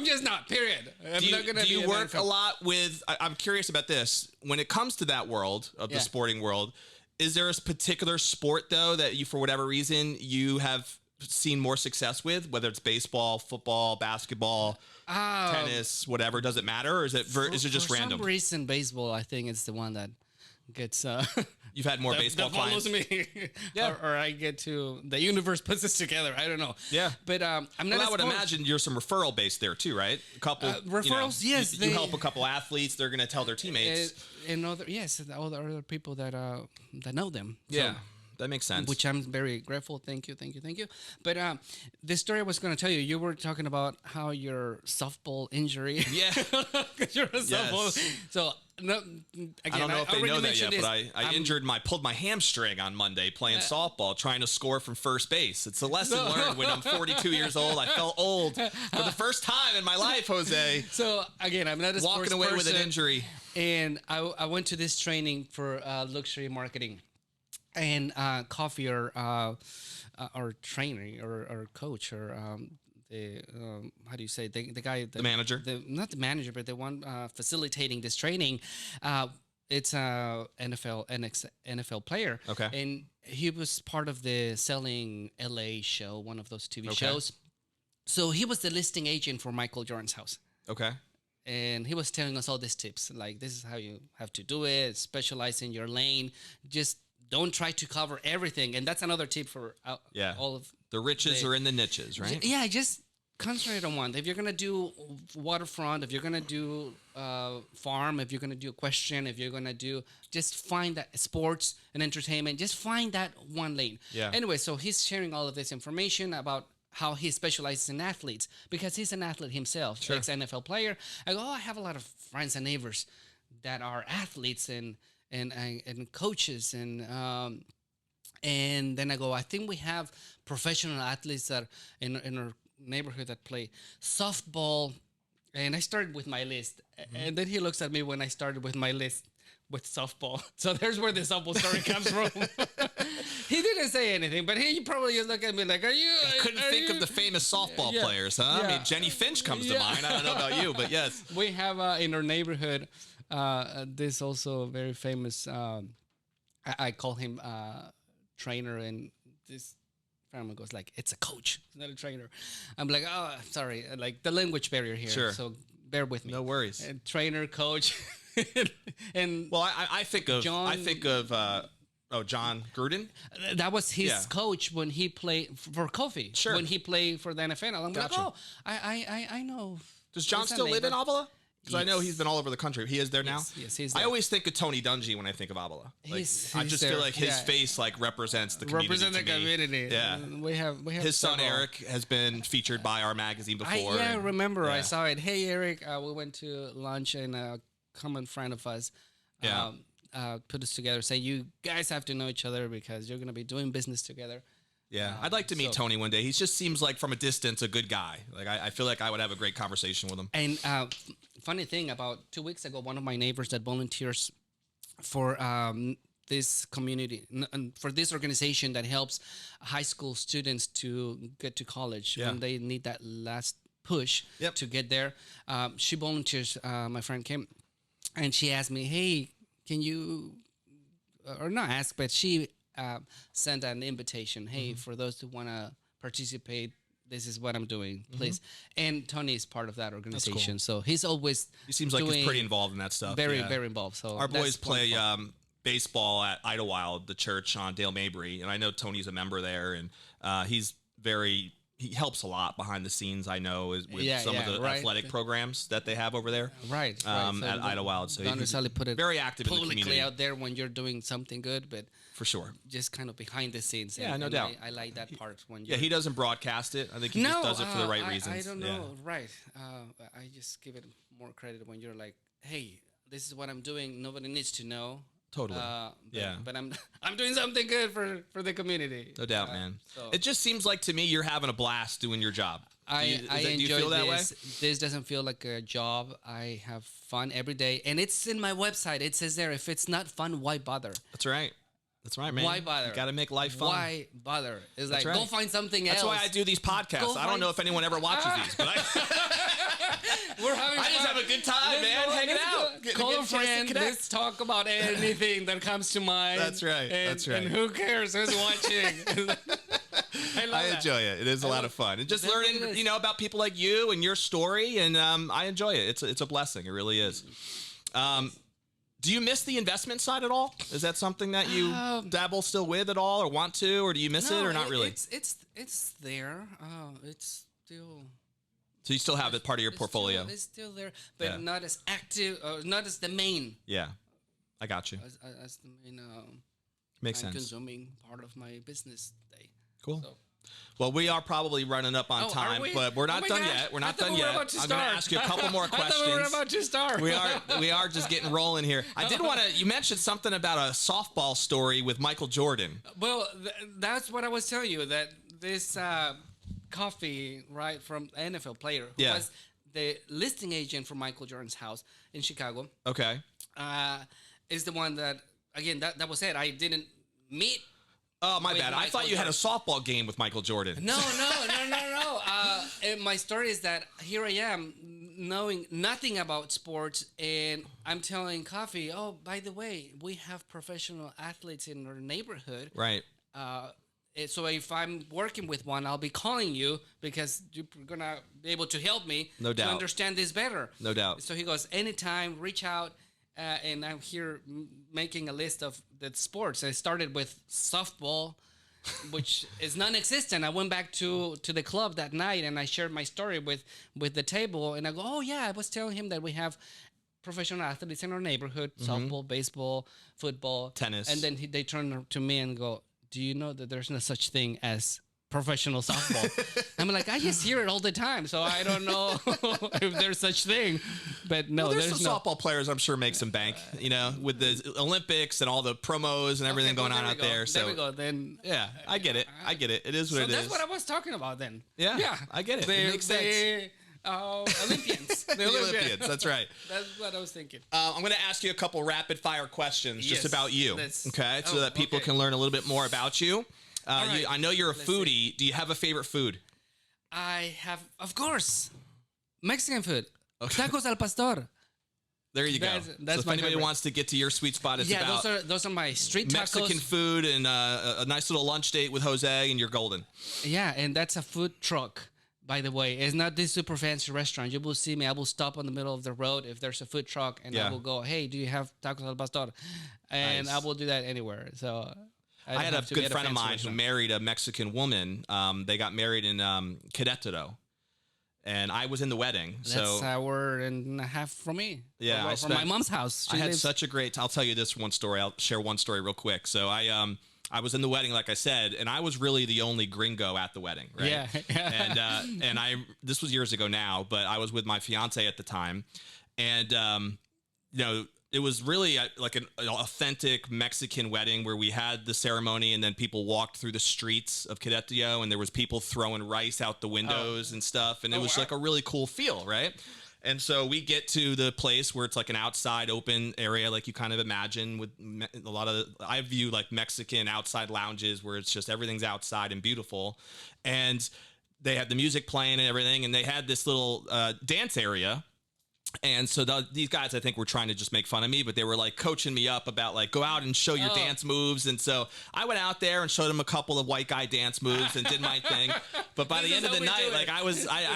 just not. Period. Do you work a lot with? I'm curious about this. When it comes to that world of the sporting world. Is there a particular sport, though, that you, for whatever reason, you have seen more success with, whether it's baseball, football, basketball, tennis, whatever? Does it matter, or is it just random? For some reason, baseball, I think, it's the one that gets... You've had more baseball clients? Follows me. Yeah. or I get to... The universe puts us together. I don't know. Yeah. But I'm not I would imagine you're some referral base there, too, right? A couple... referrals, yes. You help a couple athletes. They're going to tell their teammates. And other people that know them. Yeah. That makes sense. Which I'm very grateful. Thank you. But the story I was going to tell you were talking about how your softball injury. Yeah. You're a softball. So, no, again, I don't know if they know that yet, but I pulled my hamstring on Monday playing softball, trying to score from first base. It's a lesson learned when I'm 42 years old. I felt old for the first time in my life, Jose. So, again, I'm not a sports person. Walking away with an injury. And I went to this training for luxury marketing. And coffee or trainer or coach or how do you say the guy, the manager, not the manager, but the one facilitating this training. It's a NFL player. Okay. And he was part of the Selling LA show, one of those TV shows. So he was the listing agent for Michael Jordan's house. Okay. And he was telling us all these tips, like this is how you have to do it. Specialize in your lane. Just don't try to cover everything. And that's another tip for all of the riches are in the niches, right? Yeah, just concentrate on one. If you're gonna do waterfront, if you're gonna do farm, if you're gonna do equestrian, if you're gonna do, just find that sports and entertainment. Just find that one lane. Yeah. Anyway, so he's sharing all of this information about how he specializes in athletes because he's an athlete himself, ex-NFL player. I go, I have a lot of friends and neighbors that are athletes and coaches and then I go, I think we have professional athletes that in our neighborhood that play softball. And I started with my list, and then he looks at me when I started with my list with softball. So there's where the softball story comes from. He didn't say anything, but he probably just looked at me like, I couldn't think of the famous softball players, huh? Yeah. I mean, Jenny Finch comes to mind. I don't know about you, but yes. We have in our neighborhood this also very famous, I call him trainer, and this family goes like, it's a coach, it's not a trainer. I'm like, oh, sorry, like the language barrier here. Sure. So bear with me. No worries. And trainer, coach. And well, I think of John Gruden. That was his coach when he played for Kofi. Sure. When he played for the NFL. I'm like, oh, I know. Does John still live in Avila? Because I know he's been all over the country. He is there now? Yes, he's there. I always think of Tony Dungy when I think of Avila. Like, I just feel like his face like represents the community. Represent the community. Yeah. We have his son Eric has been featured by our magazine before. I remember. I saw it. Hey, Eric, we went to lunch and a common friend of us put us together. Say, you guys have to know each other because you're going to be doing business together. Yeah, I'd like to meet Tony one day. He just seems like from a distance a good guy. Like I feel like I would have a great conversation with him. And funny thing, about 2 weeks ago, one of my neighbors that volunteers for this community, for this organization that helps high school students to get to college when they need that last push to get there. She volunteers. My friend came, and she asked me, "Hey, can you?" Or not ask, but she sent an invitation. Hey, for those who want to participate, this is what I'm doing, please. And Tony is part of that organization, so he's always. He seems like he's pretty involved in that stuff. Very involved. So our boys play baseball at Idlewild, the church on Dale Mabry, and I know Tony's a member there, and he helps a lot behind the scenes, I know, with some of the athletic programs that they have over there. Right. At Idlewild. So don't necessarily put it very active in the community. Publicly out there when you're doing something good, but for sure. Just kind of behind the scenes. Yeah, no doubt. I like that part. When he doesn't broadcast it. I think he just does it for the right reasons. I don't know. Right. I just give it more credit when you're like, hey, this is what I'm doing. Nobody needs to know. Totally. But I'm doing something good for the community. No doubt, man. So. It just seems like to me you're having a blast doing your job. I enjoy do you feel that way? This doesn't feel like a job. I have fun every day, and it's in my website. It says there, if it's not fun, why bother? That's right. That's right, man. Why bother? You got to make life fun. Why bother? It's like, go find something else. That's why I do these podcasts. I don't know if anyone ever watches these, but we're having fun. I just have a good time, man, hanging out. Call a friend. Let's talk about anything that comes to mind. That's right. That's right. And who cares who's watching? I enjoy it. It is a lot of fun. And just learning, about people like you and your story, and I enjoy it. It's a blessing. It really is. Do you miss the investment side at all? Is that something that you dabble still with at all, or want to, or do you miss it, or not really? It's there. It's still. So you still have it part of your portfolio. It's still there, but not as active, not as the main. Yeah, I got you. As the main. Makes sense. Consuming part of my business day. Cool. So. Well, we are probably running up on time, but we're not done yet. We're not done yet. I'm going to ask you a couple more questions. I thought we were about to start. We are just getting rolling here. I did want to. You mentioned something about a softball story with Michael Jordan. Well, that's what I was telling you. That this coffee, right, from an NFL player who was the listing agent for Michael Jordan's house in Chicago. Okay. Is the one that, again, that was it. I didn't meet. Oh, my bad. I thought you had a softball game with Michael Jordan. No. And my story is that here I am, knowing nothing about sports, and I'm telling Coffee, oh, by the way, we have professional athletes in our neighborhood. Right. So if I'm working with one, I'll be calling you because you're gonna be able to help me No doubt. to understand this better. No doubt. So he goes, anytime, reach out. And I'm here making a list of the sports. I started with softball, which is non-existent. I went back to the club that night and I shared my story with the table. And I go, oh yeah, I was telling him that we have professional athletes in our neighborhood: softball, baseball, football, tennis. And then they turn to me and go, do you know that there's no such thing as professional softball? I'm like, I just hear it all the time, so I don't know if there's such thing. But no, well, there's there's some no. softball players I'm sure make some bank, with the Olympics and all the promos and everything going on out there. So there we go. Then yeah, I get it. It is what it is. So that's what I was talking about then. Yeah, I get it. It makes sense. Olympians. The Olympians. That's right. That's what I was thinking. I'm going to ask you a couple rapid fire questions just about you. Okay, so that people okay. can learn a little bit more about you. Right. I know you're a Let's foodie. see. Do you have a favorite food? I have, of course, Mexican food. Okay. Tacos al pastor. There you go. That's So if my anybody favorite. wants to get to your sweet spot, it's about those are my street tacos. Mexican food and a nice little lunch date with Jose, and you're golden. Yeah, and that's a food truck, by the way. It's not this super fancy restaurant. You will see me. I will stop on the middle of the road if there's a food truck, and I will go, hey, do you have tacos al pastor? And Nice. I will do that anywhere. So I had a good friend of mine who married a Mexican woman. They got married in Querétaro, and I was in the wedding. That's so an hour and a half from me. Yeah, from my mom's house. I had such a great. I'll tell you this one story. I'll share one story real quick. So I was in the wedding, like I said, and I was really the only gringo at the wedding, right? Yeah. and this was years ago now, but I was with my fiance at the time, and it was really like an authentic Mexican wedding where we had the ceremony and then people walked through the streets of Querétaro and there was people throwing rice out the windows and stuff. And it was like a really cool feel, right? And so we get to the place where it's like an outside open area, like you kind of imagine with a lot of, I view like Mexican outside lounges where it's just everything's outside and beautiful. And they had the music playing and everything. And they had this little dance area. And so these guys, I think, were trying to just make fun of me, but they were like coaching me up about like, go out and show your dance moves. And so I went out there and showed them a couple of white guy dance moves and did my thing. But by the end of the night, like I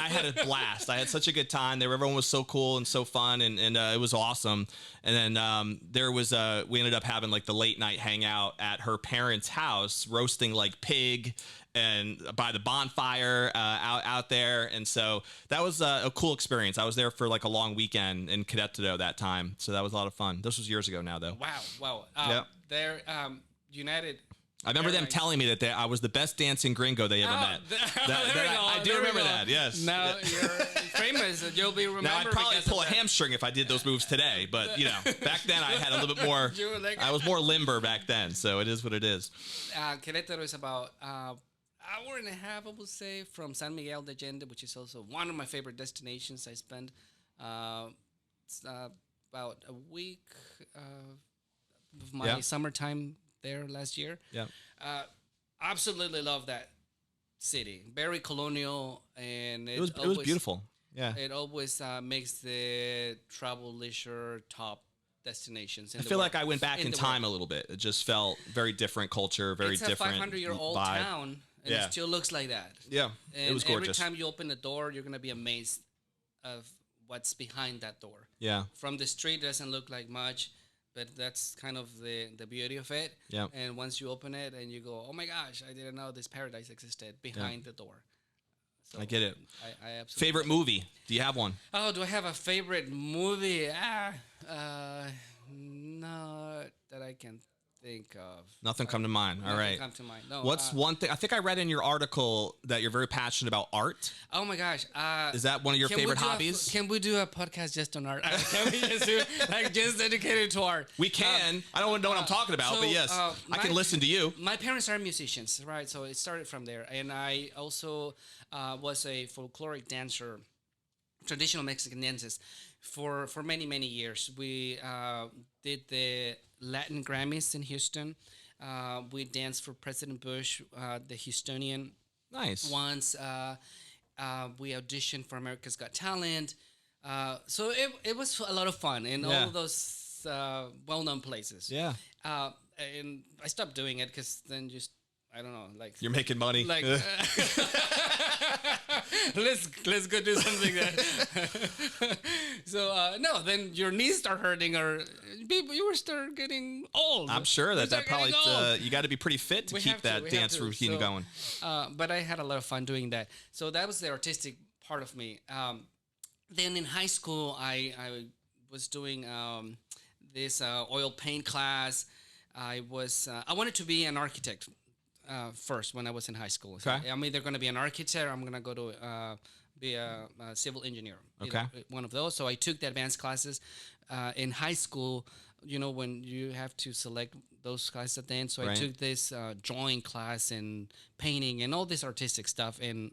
had a blast. I had such a good time. Everyone was so cool and so fun, and it was awesome. And then we ended up having like the late night hangout at her parents' house, roasting like pig and by the bonfire out there. And so that was a cool experience. I was there for like a long weekend in Querétaro that time. So that was a lot of fun. This was years ago now, though. Wow. Yep. They're United. I remember them telling me that I was the best dancing gringo they ever met. I do remember that, yes. Now you're famous. You'll be remembered. Now, I'd probably pull a hamstring if I did those moves today. But, back then I had a little bit more, I was more limber back then. So it is what it is. Querétaro is about hour and a half, I would say, from San Miguel de Allende, which is also one of my favorite destinations. I spent about a week of my summertime there last year. Yeah, absolutely love that city. Very colonial, and it was beautiful. Yeah, it always makes the travel leisure top destinations. I feel like I went back in time a little bit. It just felt very different culture, very different. It's a 500-year-old vibe. town. And it still looks like that. Yeah, and it was gorgeous. Every time you open the door, you're going to be amazed of what's behind that door. Yeah. From the street, it doesn't look like much, but that's kind of the beauty of it. Yeah. And once you open it and you go, oh my gosh, I didn't know this paradise existed behind the door. So I get it. I absolutely. Favorite movie? Do you have one? Oh, do I have a favorite movie? Not that I can think of. Nothing come to mind. All right. Come to mind. No. What's one thing? I think I read in your article that you're very passionate about art. Oh my gosh. Is that one of your favorite hobbies? Can we do a podcast just on art? Can we just do just dedicated to art? We can. I don't know what I'm talking about, but yes, I can listen to you. My parents are musicians, right? So it started from there, and I also was a folkloric dancer, traditional Mexican dances, for many years. We did the Latin Grammys in Houston. We danced for President Bush, the Houstonian Nice. ones. We auditioned for America's Got Talent. So it was a lot of fun in all of those well-known places. Yeah. And I stopped doing it because then just, I don't know, like... You're making money. Like, let's go do something that... So, no, then your knees start hurting or you will start getting old. I'm sure that probably, you got to be pretty fit to keep that dance routine going. But I had a lot of fun doing that. So that was the artistic part of me. Then in high school, I was doing this oil paint class. I wanted to be an architect first when I was in high school. So Okay. I'm either going to be an architect or I'm going to go to be a civil engineer. Okay. One of those. So I took the advanced classes in high school. You know, when you have to select those classes at the end. So I took this drawing class and painting and all this artistic stuff and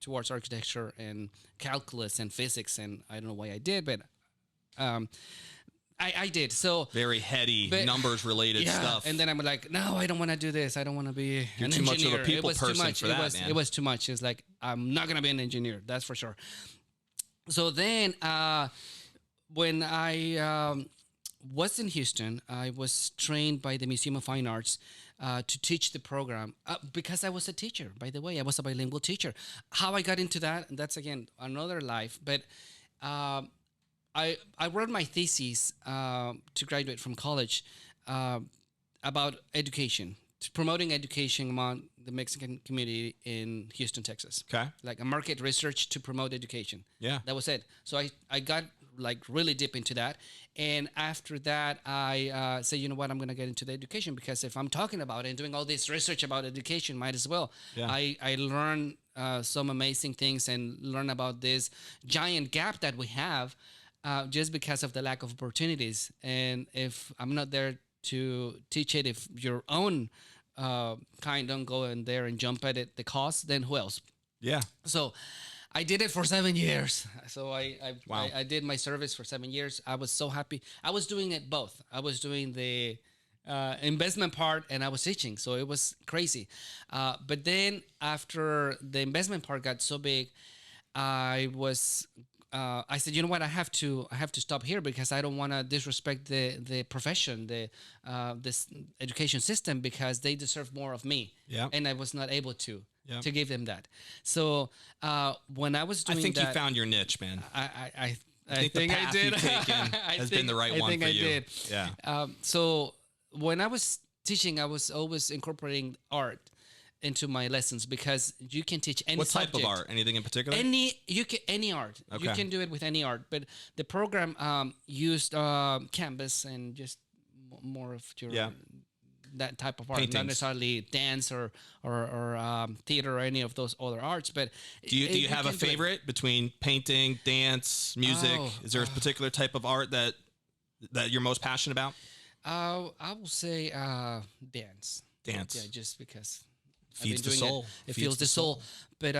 towards architecture and calculus and physics. And I don't know why I did, but I did. So very heady, numbers related stuff. And then I'm like, no, I don't want to do this. I don't want to be an engineer. You're too much of a people person for that, man. It was too much. It's like, I'm not going to be an engineer. That's for sure. So then when I was in Houston, I was trained by the Museum of Fine Arts to teach the program because I was a teacher, by the way. I was a bilingual teacher. How I got into that, that's, again, another life. But I wrote my thesis to graduate from college about education, promoting education among the Mexican community in Houston, Texas. Okay. Like a market research to promote education. Yeah. That was it. So I got like really deep into that. And after that, I said, you know what, I'm going to get into the education because if I'm talking about it and doing all this research about education, might as well. Yeah. I learned some amazing things and learn about this giant gap that we have just because of the lack of opportunities. And if I'm not there to teach it, if your own kind don't go in there and jump at it, the cost, then who else? Yeah. So I did it for 7 years. So Wow. I did my service for 7 years. I was so happy. I was doing it both. I was doing the investment part and I was teaching. So it was crazy. But then after the investment part got so big, I said, you know what, I have to stop here because I don't want to disrespect the profession, this education system, because they deserve more of me. Yeah. And I was not able to give them that. So when I was doing that, I think you found your niche, man. I think the path you've taken has been the right one for you. Did. Yeah. So when I was teaching, I was always incorporating art into my lessons because you can teach any subject. What type of art? Anything in particular? Any art. Okay. You can do it with any art. But the program used canvas and just more of your that type of art, paintings. not necessarily dance or theater or any of those other arts. But do you have a favorite between painting, dance, music? Is there a particular type of art that you're most passionate about? I will say dance. Dance. Yeah, just because. Feeds the soul. It feels the soul. But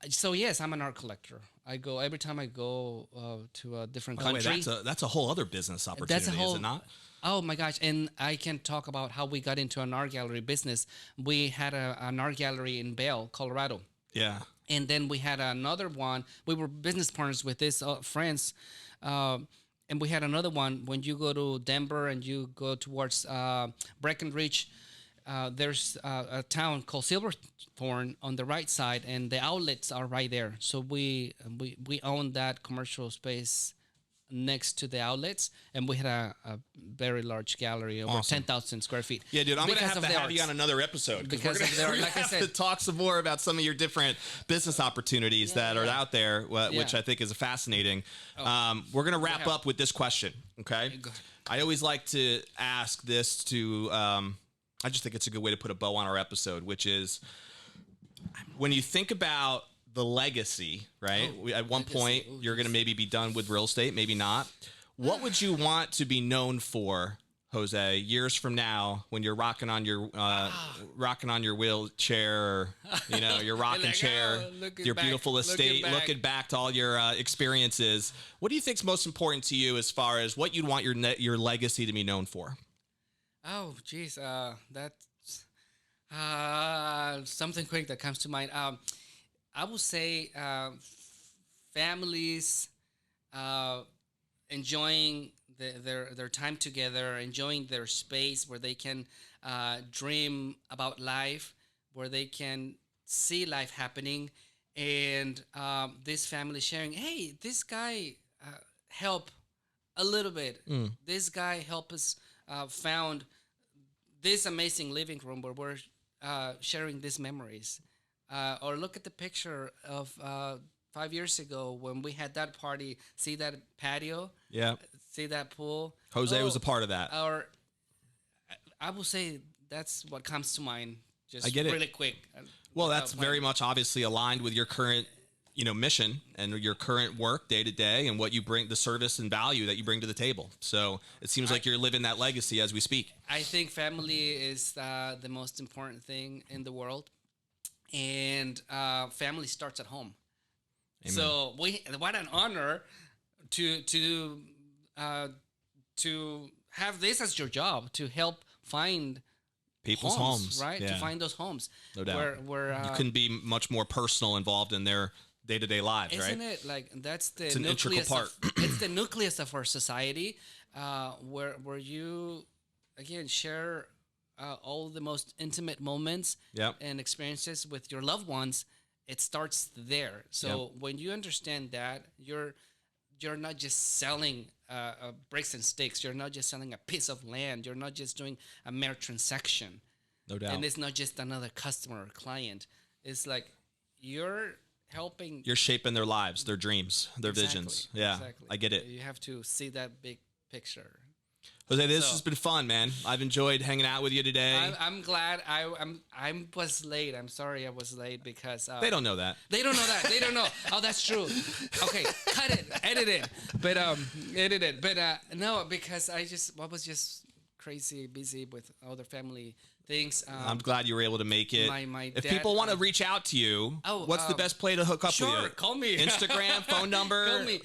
so yes, I'm an art collector. I go every time I go to a different country. That's a whole other business opportunity, is it not? Oh my gosh! And I can talk about how we got into an art gallery business. We had an art gallery in Vail, Colorado. Yeah. And then we had another one. We were business partners with this friends. And we had another one when you go to Denver and you go towards Breckenridge. There's a town called Silverthorne on the right side, and the outlets are right there. So we own that commercial space next to the outlets, and we had a very large gallery, over 10,000 square feet. Yeah, dude, I'm going to have you on another episode because we're going to have to talk some more about some of your different business opportunities that are out there, which I think is fascinating. We're going to wrap up with this question, okay? I always like to ask this to... I just think it's a good way to put a bow on our episode, which is when you think about the legacy, right? At one point, you're going to maybe be done with real estate, maybe not. What would you want to be known for, Jose, years from now when you're rocking on your wheelchair, or, your rocking chair, your beautiful estate, looking back to all your experiences? What do you think's most important to you as far as what you'd want your legacy to be known for? Oh, geez, that's something quick that comes to mind. I would say families enjoying their time together, enjoying their space where they can dream about life, where they can see life happening, and this family sharing, hey, this guy help a little bit. This guy help us found this amazing living room where we're sharing these memories. Or look at the picture of 5 years ago when we had that party. See that patio? Yeah. See that pool? Jose was a part of that. Or I will say that's what comes to mind. Just I get really quick. Well, that's very much obviously aligned with your current, mission and your current work day to day and what you bring, the service and value that you bring to the table. So it seems like you're living that legacy as we speak. I think family is the most important thing in the world. And family starts at home. Amen. So what an honor to have this as your job, to help find people's homes, right? Yeah. To find those homes. No doubt. Where you couldn't be much more personal involved in their day-to-day lives, isn't right? It like that's the it's an integral part. It's the nucleus of our society, where you again share all the most intimate moments and experiences with your loved ones. It starts there. So when you understand that, you're not just selling bricks and sticks. You're not just selling a piece of land. You're not just doing a mere transaction. No doubt. And it's not just another customer or client. It's like you're helping. You're shaping their lives, their dreams, their visions. Yeah, exactly. I get it. You have to see that big picture. Jose, this has been fun, man. I've enjoyed hanging out with you today. I'm glad. I was late. I'm sorry I was late because they don't know that. They don't know that. They don't know. Oh, that's true. Okay, cut it, edit it. But edit it. But no, because I was just crazy busy with other family things. I'm glad you were able to make it. If people want to reach out to you, what's the best way to hook up with you? Sure, call me. Instagram, phone number. Call me.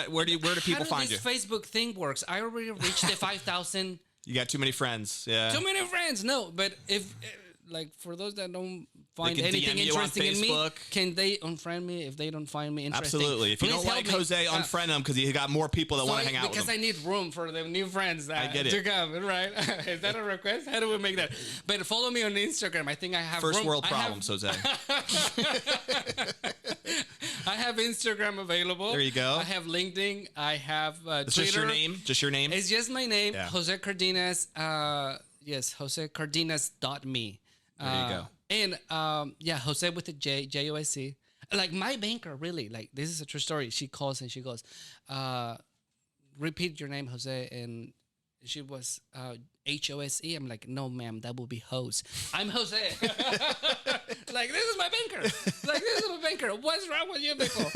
Where do people find you? How does this Facebook thing works? I already reached the 5,000. You got too many friends. Yeah. Too many friends. No, but if like for those that don't find anything interesting in me, can they unfriend me if they don't find me interesting? Absolutely. If you don't like Jose, unfriend him because he got more people that want to hang out with him. Because I need room for the new friends to come, right? Is that a request? How do we make that? But follow me on Instagram. I think I have first world problems, Jose. I have Instagram available. There you go. I have LinkedIn. I have Twitter. It's just your name? Just your name? It's just my name, Jose Cardenas. Yes, josecardenas.me. There you go. And Jose with a J, J-O-S-E. Like my banker, really, like this is a true story. She calls and she goes, repeat your name, Jose. And she was H-O-S-E. I'm like, no, ma'am, that will be Hose. I'm Jose. Like, this is my banker. Like, this is my banker. What's wrong with you people?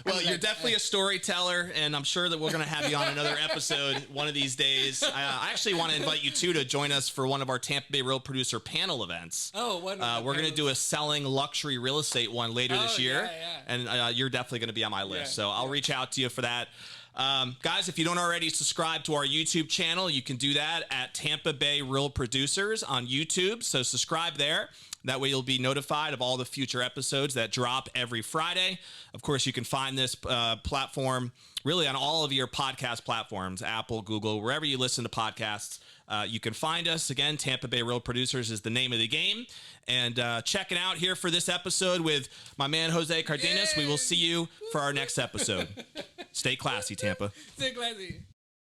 Well, you're definitely a storyteller, and I'm sure that we're going to have you on another episode one of these days. I actually want to invite you, too, to join us for one of our Tampa Bay Real Producer panel events. Oh, what? We're going to do a selling luxury real estate one later this year, and you're definitely going to be on my list. So I'll reach out to you for that. Guys, if you don't already subscribe to our YouTube channel, you can do that at Tampa Bay Real Producers on YouTube. So subscribe there. That way you'll be notified of all the future episodes that drop every Friday. Of course, you can find this platform really on all of your podcast platforms, Apple, Google, wherever you listen to podcasts. You can find us. Again, Tampa Bay Real Producers is the name of the game. And checking out here for this episode with my man, Jose Cardenas. Yay! We will see you for our next episode. Stay classy, Tampa. Stay classy.